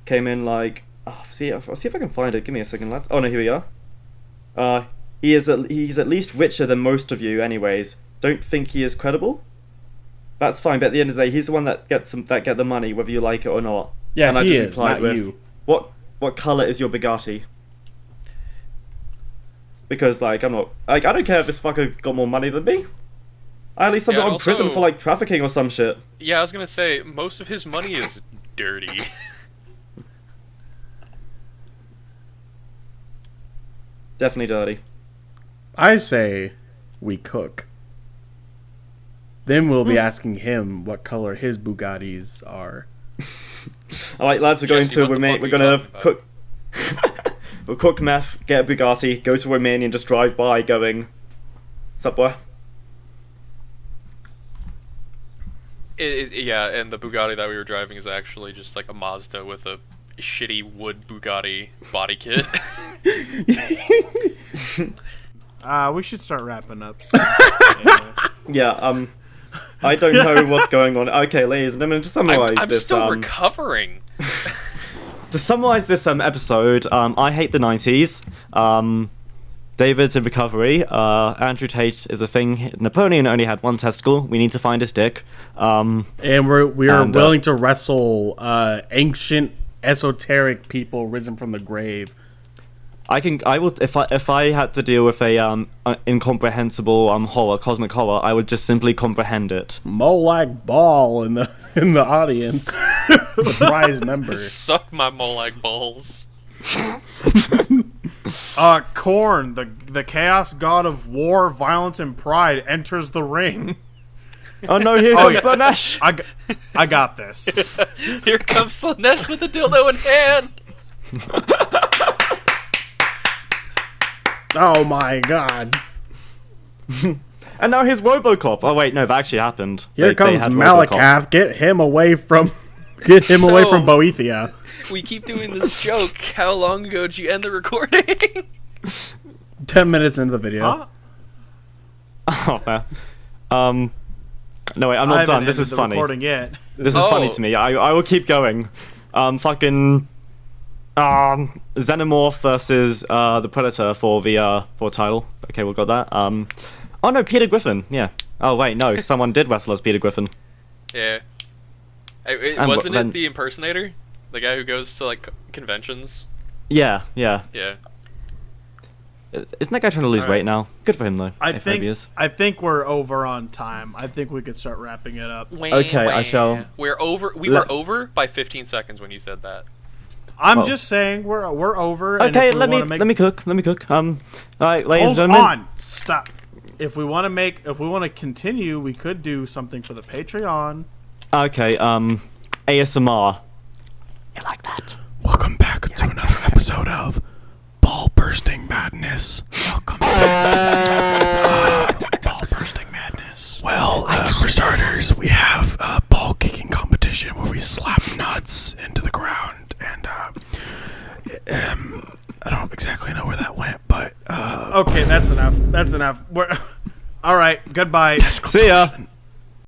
came in like, I'll see if I can find it. Give me a second, lads. Oh no, here we are. He's at least richer than most of you, anyways. Don't think he is credible. That's fine, but at the end of the day, he's the one that get the money, whether you like it or not. Yeah, and I he just is, replied not you. What color is your Bugatti? Because like I don't care if this fucker's got more money than me. I at least I'm Yeah, not in also- prison for like trafficking or some shit. Yeah, I was gonna say, most of his money is dirty. Definitely dirty. I say we cook. Then we'll be asking him what color his Bugattis are. Alright, lads, we're going Jesse, to what the Romania. fuck We're are you gonna talking about? cook. We'll cook meth, get a Bugatti, go to Romania, and just drive by, going, "Sup, boy?" Yeah, and the Bugatti that we were driving is actually just like a Mazda with a shitty wood Bugatti body kit. We should start wrapping up. So, yeah. Yeah. I don't know what's going on. Okay, ladies and gentlemen, to summarize I'm this. still recovering. To summarize this episode, I hate the 90s. David's in recovery. Andrew Tate is a thing. Napoleon only had one testicle. We need to find his dick. And we are And, willing to wrestle ancient esoteric people risen from the grave. I would if I had to deal with a incomprehensible horror, cosmic horror, I would just simply comprehend it. Molag Ball in the audience. Surprise member. Suck my Molag balls. Korn, the chaos god of war, violence, and pride, enters the ring. Oh no, here comes Slanesh! I got this. Here comes Slanesh with a dildo in hand. Oh my god. And now here's RoboCop. Oh wait, no, that actually happened. Here They comes had RoboCop. Malakath. Get him away from Boethia. We keep doing this joke. How long ago did you end the recording? 10 minutes into the video. Huh? Oh man. No wait, I'm I not haven't done. This ended is the funny. recording yet. This is funny to me. I will keep going. Fucking Xenomorph versus the Predator for the for title. Okay, we got that. Oh no, Peter Griffin. Yeah. Oh wait, no, someone did wrestle as Peter Griffin. Yeah. And Wasn't then- it the impersonator? The guy who goes to like conventions? Yeah, yeah. Yeah. Isn't that guy trying to lose weight now? Good for him though. I if maybe he is. think we're over on time. I think we could start wrapping it up. Okay, I shall. We're over. We were over by 15 seconds when you said that. I'm just saying we're over. And Okay, if we let wanna me cook. All right, ladies and Hold gentlemen. on. Stop. If we want to continue, we could do something for the Patreon. Okay, ASMR. You like that? Welcome back to another episode of Ball Bursting Madness. Welcome back to Ball Bursting Madness. Well, for starters, we have a ball kicking competition where we slap nuts into the ground, and I don't exactly know where that went, but Okay, that's enough. All right. Goodbye. See ya.